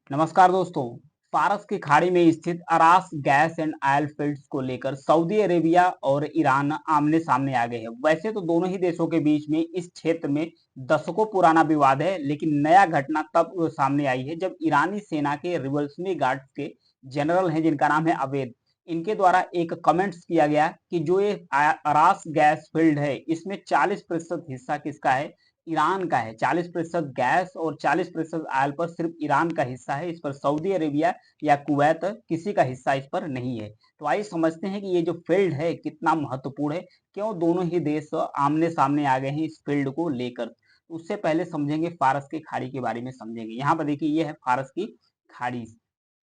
नमस्कार दोस्तों। फारस की खाड़ी में स्थित अरास गैस एंड ऑयल फील्ड्स को लेकर सऊदी अरेबिया और ईरान आमने सामने आ गए हैं। वैसे तो दोनों ही देशों के बीच में इस क्षेत्र में दशकों पुराना विवाद है, लेकिन नया घटना तब सामने आई है जब ईरानी सेना के रिवोल्यूशनरी गार्ड्स के जनरल हैं, जिनका नाम है अवेद, इनके द्वारा एक कमेंट्स किया गया कि जो ये अरास गैस फील्ड है, इसमें 40% हिस्सा किसका है? ईरान का है। 40% गैस और 40% ऑयल पर सिर्फ ईरान का हिस्सा है। इस पर सऊदी अरेबिया या कुवैत किसी का हिस्सा इस पर नहीं है। तो आइए समझते हैं कि ये जो फील्ड है कितना महत्वपूर्ण है, क्यों दोनों ही देश आमने सामने आ गए हैं इस फील्ड को लेकर। उससे पहले समझेंगे फारस की खाड़ी के बारे में समझेंगे। यहाँ पर देखिए, ये है फारस की खाड़ी।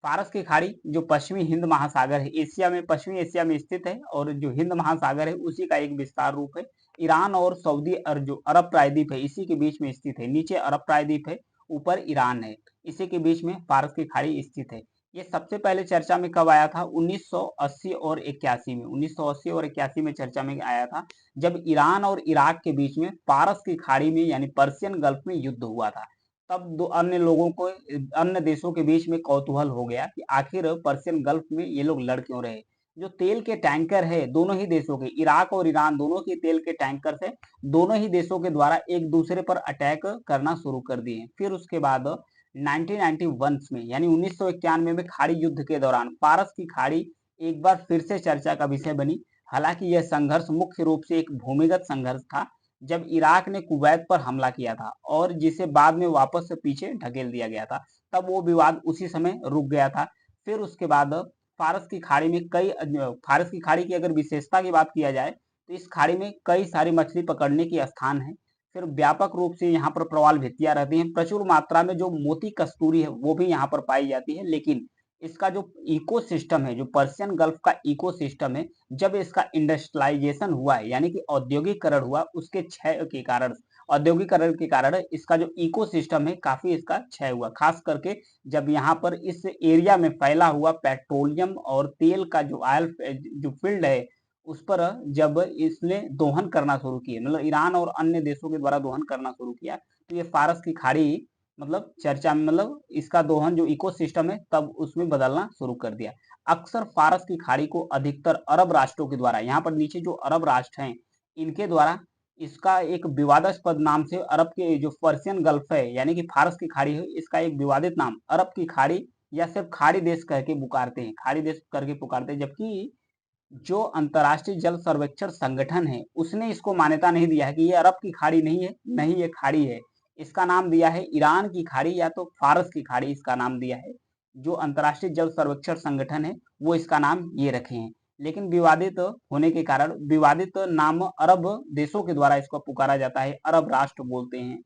फारस की खाड़ी जो पश्चिमी हिंद महासागर है, एशिया में, पश्चिमी एशिया में स्थित है, और जो हिंद महासागर है उसी का एक विस्तार रूप है। ईरान और सऊदी जो अरब प्रायद्वीप है, इसी के बीच में स्थित है। नीचे अरब प्रायद्वीप है, ऊपर ईरान है। इसी के बीच में फारस की खाड़ी स्थित है। ये सबसे पहले चर्चा में कब आया था? 1980 और 81 में। 1980 और 81 में चर्चा में आया था, जब ईरान और इराक के बीच में फारस की खाड़ी में यानी पर्शियन गल्फ में युद्ध हुआ था। तब दो अन्य लोगों को, अन्य देशों के बीच में कौतूहल हो गया कि आखिर पर्शियन गल्फ में ये लोग लड़ क्यों रहे। जो तेल के टैंकर है दोनों ही देशों के, इराक और ईरान दोनों के तेल के टैंकर से दोनों ही देशों के द्वारा एक दूसरे पर अटैक करना शुरू कर दिए। फिर उसके बाद 1991 में यानी 1991 में खाड़ी युद्ध के दौरान फारस की खाड़ी एक बार फिर से चर्चा का विषय बनी। हालांकि यह संघर्ष मुख्य रूप से एक भूमिगत संघर्ष था, जब इराक ने कुवैत पर हमला किया था और जिसे बाद में वापस से पीछे ढकेल दिया गया था। तब वो विवाद उसी समय रुक गया था। फिर उसके बाद फारस की खाड़ी में फारस की खाड़ी की अगर विशेषता की बात किया जाए, तो इस खाड़ी में कई सारी मछली पकड़ने के स्थान हैं। फिर व्यापक रूप से यहाँ पर प्रवाल भित्तियां रहती हैं। प्रचुर मात्रा में जो मोती कस्तूरी है वो भी यहाँ पर पाई जाती है। लेकिन इसका जो इकोसिस्टम है, जो पर्शियन गल्फ का इकोसिस्टम है, जब इसका इंडस्ट्रियलाइजेशन हुआ है यानी कि औद्योगिकरण हुआ, उसके क्षय के कारण, औद्योगिकरण के कारण इसका जो इकोसिस्टम है काफी इसका क्षय हुआ। खास करके जब यहाँ पर इस एरिया में फैला हुआ पेट्रोलियम और तेल का जो ऑयल जो फील्ड है, उस पर जब इसने दोहन करना शुरू किया, मतलब ईरान और अन्य देशों के द्वारा दोहन करना शुरू किया, तो ये फारस की खाड़ी मतलब चर्चा में, मतलब इसका दोहन जो इकोसिस्टम है तब उसमें बदलना शुरू कर दिया। अक्सर फारस की खाड़ी को अधिकतर अरब राष्ट्रों के द्वारा, यहाँ पर नीचे जो अरब राष्ट्र हैं इनके द्वारा इसका एक विवादास्पद नाम से, अरब के जो पर्शियन गल्फ है यानी कि फारस की खाड़ी है, इसका एक विवादित नाम अरब की खाड़ी या सिर्फ खाड़ी देश कह के पुकारते हैं, खाड़ी देश करके पुकारते हैं। जबकि जो अंतर्राष्ट्रीय जल सर्वेक्षण संगठन है उसने इसको मान्यता नहीं दिया है कि ये अरब की खाड़ी नहीं है, नहीं ये खाड़ी है। इसका नाम दिया है ईरान की खाड़ी या तो फारस की खाड़ी, इसका नाम दिया है। जो अंतर्राष्ट्रीय जल सर्वेक्षण संगठन है वो इसका नाम ये रखे हैं। लेकिन विवादित होने के कारण विवादित नाम अरब देशों के द्वारा इसको पुकारा जाता है। अरब राष्ट्र बोलते हैं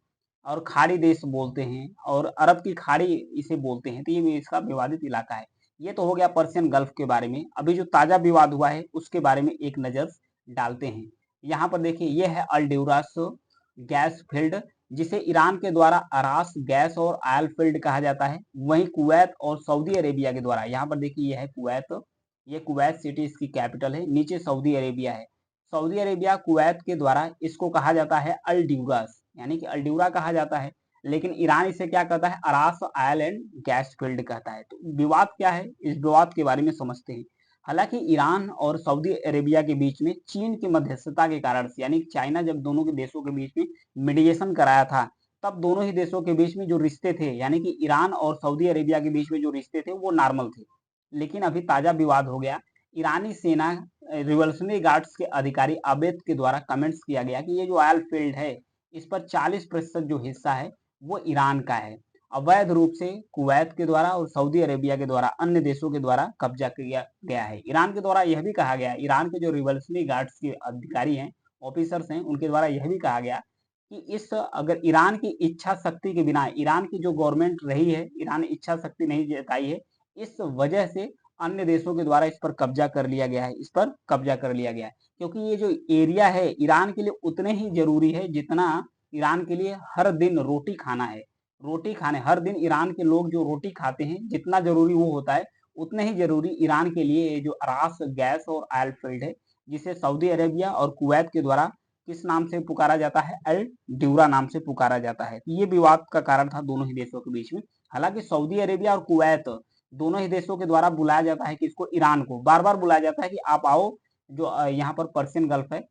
और खाड़ी देश बोलते हैं और अरब की खाड़ी इसे बोलते हैं। तो ये इसका विवादित इलाका है। ये तो हो गया पर्शियन गल्फ के बारे में। अभी जो ताजा विवाद हुआ है उसके बारे में एक नजर डालते हैं। यहाँ पर देखिए, ये है अल्ड्यूरास गैस फील्ड, जिसे ईरान के द्वारा अरास गैस और ऑयल फील्ड कहा जाता है। वहीं कुवैत और सऊदी अरेबिया के द्वारा, यहाँ पर देखिए ये है कुवैत, ये कुवैत सिटी इसकी कैपिटल है। नीचे सऊदी अरेबिया है। सऊदी अरेबिया कुवैत के द्वारा इसको कहा जाता है अल्ड्यूरास, यानी कि अल्ड्यूरा कहा जाता है। लेकिन ईरान इसे क्या कहता है? अरास ऑयल एंड गैस फील्ड कहता है। तो विवाद क्या है, इस विवाद के बारे में समझते हैं। हालांकि ईरान और सऊदी अरेबिया के बीच में चीन की मध्यस्थता के कारण से, यानी चाइना जब दोनों के देशों के बीच में मीडिएशन कराया था, तब दोनों ही देशों के बीच में जो रिश्ते थे, यानी कि ईरान और सऊदी अरेबिया के बीच में जो रिश्ते थे वो नॉर्मल थे। लेकिन अभी ताजा विवाद हो गया। ईरानी सेना रिवोल्यूशनरी गार्ड्स के अधिकारी आबेद के द्वारा कमेंट्स किया गया कि ये जो ऑयल फील्ड है, इस पर 40% जो हिस्सा है वो ईरान का है। अवैध रूप से कुवैत के द्वारा और सऊदी अरेबिया के द्वारा, अन्य देशों के द्वारा कब्जा किया गया है। ईरान के द्वारा यह भी कहा गया, ईरान के जो रिवोल्यूशनरी गार्ड्स के अधिकारी हैं, ऑफिसर्स हैं, उनके द्वारा यह भी कहा गया कि इस, अगर ईरान की इच्छा शक्ति के बिना, ईरान की जो गवर्नमेंट रही है, ईरान ने इच्छा शक्ति नहीं जताई है, इस वजह से अन्य देशों के द्वारा इस पर कब्जा कर लिया गया है, इस पर कब्जा कर लिया गया है। क्योंकि ये जो एरिया है ईरान के लिए उतने ही जरूरी है जितना ईरान के लिए हर दिन रोटी खाना है। रोटी खाने, हर दिन ईरान के लोग जो रोटी खाते हैं, जितना जरूरी वो होता है, उतने ही जरूरी ईरान के लिए ये जो अरास गैस और ऑयल फील्ड है, जिसे सऊदी अरेबिया और कुवैत के द्वारा किस नाम से पुकारा जाता है? अल ड्यूरा नाम से पुकारा जाता है। ये विवाद का कारण था दोनों ही देशों के बीच में। हालांकि सऊदी अरेबिया और कुवैत दोनों ही देशों के द्वारा बुलाया जाता है कि इसको ईरान को बार बार बुलाया जाता है कि आप आओ, जो यहाँ पर पर्शियन गल्फ है,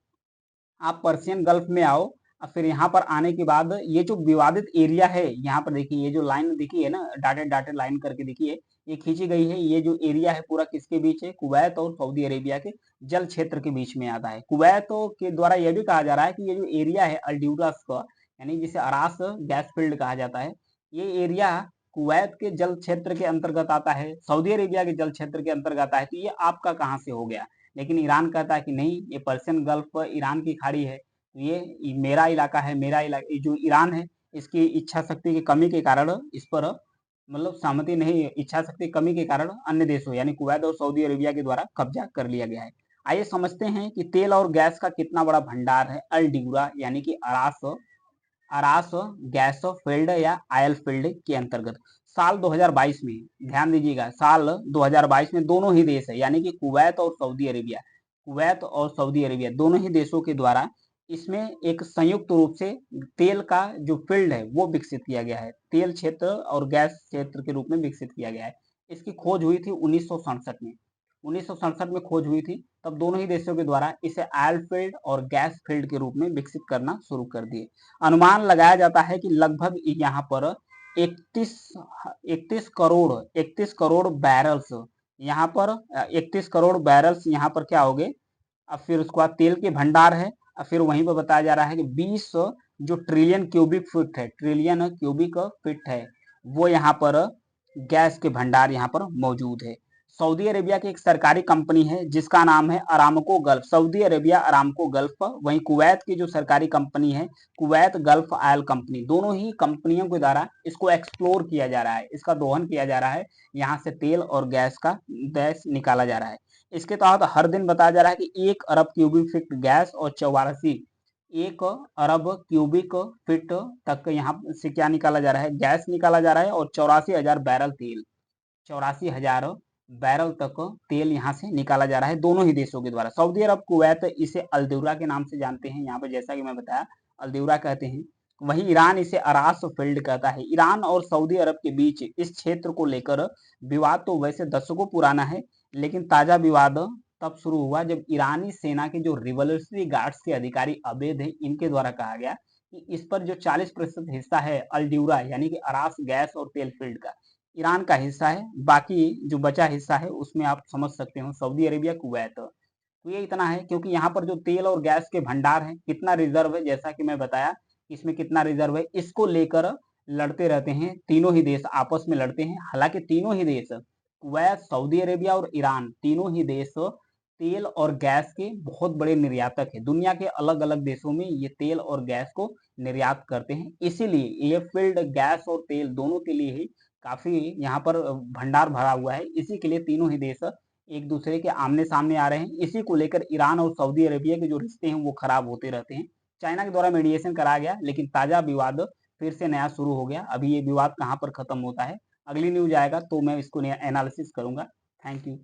आप पर्शियन गल्फ में आओ। और फिर यहाँ पर आने के बाद ये जो विवादित एरिया है, यहाँ पर देखिए ये जो लाइन दिखी है ना, डॉटेड डॉटेड लाइन करके देखिए, ये खींची गई है। ये जो एरिया है पूरा किसके बीच है? कुवैत और सऊदी अरेबिया के जल क्षेत्र के बीच में आता है। कुवैत के द्वारा यह भी कहा जा रहा है कि ये जो एरिया है अल्ड्यूरस का, यानी जिसे अरास गैस फील्ड कहा जाता है, ये एरिया कुवैत के जल क्षेत्र के अंतर्गत आता है, सऊदी अरेबिया के जल क्षेत्र के अंतर्गत आता है। तो ये आपका कहाँ से हो गया? लेकिन ईरान कहता है कि नहीं, ये पर्शियन गल्फ ईरान की खाड़ी है, तो ये मेरा इलाका है, मेरा इलाका। जो ईरान है, इसकी इच्छा शक्ति की कमी के कारण इस पर मतलब सहमति नहीं, इच्छा शक्ति कमी के कारण अन्य देशों यानी कुवैत और सऊदी अरेबिया के द्वारा कब्जा कर लिया गया है। आइए समझते हैं कि तेल और गैस का कितना बड़ा भंडार है अल्ड्यूरा यानी कि अरास अरास गैस फील्ड या आयल फील्ड के अंतर्गत। साल 2022 में, ध्यान दीजिएगा, साल 2022 में दोनों ही देश है यानी कि कुवैत और सऊदी अरेबिया, कुवैत और सऊदी अरेबिया दोनों ही देशों के द्वारा इसमें एक संयुक्त रूप से तेल का जो फील्ड है वो विकसित किया गया है, तेल क्षेत्र और गैस क्षेत्र के रूप में विकसित किया गया है। इसकी खोज हुई थी 1967 में, 1967 में खोज हुई थी। तब दोनों ही देशों के द्वारा इसे ऑयल फील्ड और गैस फील्ड के रूप में विकसित करना शुरू कर दिए। अनुमान लगाया जाता है कि लगभग यहाँ पर 31 31 करोड़ बैरल्स, यहाँ पर 31 करोड़ बैरल्स यहाँ पर क्या हो गए। अब फिर उसके बाद तेल के भंडार है, और फिर वहीं पर बताया जा रहा है कि 20 जो ट्रिलियन क्यूबिक फीट है, ट्रिलियन क्यूबिक फीट है, वो यहाँ पर गैस के भंडार यहाँ पर मौजूद है। सऊदी अरेबिया की एक सरकारी कंपनी है जिसका नाम है Aramco gulf, Saudi Arabia Aramco gulf. वहीं कुवैत की जो सरकारी कंपनी है कुवैत गल्फ ऑयल कंपनी, दोनों ही कंपनियों के द्वारा इसको एक्सप्लोर किया जा रहा है, इसका दोहन किया जा रहा है, यहाँ से तेल और गैस निकाला जा रहा है। इसके तहत हर दिन बताया जा रहा है कि 1 अरब क्यूबिक फीट गैस और 1 अरब क्यूबिक फीट तक यहाँ से क्या निकाला जा रहा है? गैस निकाला जा रहा है, और 84,000 बैरल तेल, 84,000 बैरल तक तेल यहाँ से निकाला जा रहा है दोनों ही देशों के द्वारा। सऊदी अरब कुवैत इसे अल्दौरा के नाम से जानते हैं, यहाँ पे जैसा कि मैं बताया अल्दौरा कहते हैं। वहीं ईरान इसे अरास फील्ड कहता है। ईरान और सऊदी अरब के बीच इस क्षेत्र को लेकर विवाद तो वैसे दशकों पुराना है, लेकिन ताजा विवाद तब शुरू हुआ जब ईरानी सेना के जो रिवोल्यूशनरी गार्ड्स के अधिकारी अबेद है, इनके द्वारा कहा गया कि इस पर जो 40% हिस्सा है अल्ड्यूरा यानी कि अरास गैस और तेल फील्ड का, ईरान का हिस्सा है। बाकी जो बचा हिस्सा है उसमें आप समझ सकते हो सऊदी अरेबिया कुवैत। तो ये इतना है, क्योंकि यहाँ पर जो तेल और गैस के भंडार है, कितना रिजर्व है, जैसा कि मैं बताया इसमें कितना रिजर्व है, इसको लेकर लड़ते रहते हैं तीनों ही देश, आपस में लड़ते हैं। हालांकि तीनों ही देश कुवैत, सऊदी अरेबिया और ईरान, तीनों ही देश तेल और गैस के बहुत बड़े निर्यातक है। दुनिया के अलग अलग देशों में ये तेल और गैस को निर्यात करते हैं, इसीलिए ये फील्ड गैस और तेल दोनों के लिए ही काफी यहाँ पर भंडार भरा हुआ है। इसी के लिए तीनों ही देश एक दूसरे के आमने सामने आ रहे हैं। इसी को लेकर ईरान और सऊदी अरेबिया के जो रिश्ते हैं वो खराब होते रहते हैं। चाइना के द्वारा मीडिएशन कराया गया, लेकिन ताजा विवाद फिर से नया शुरू हो गया। अभी ये विवाद कहाँ पर खत्म होता है, अगली न्यूज आएगा तो मैं इसको एनालिसिस करूंगा। Thank you.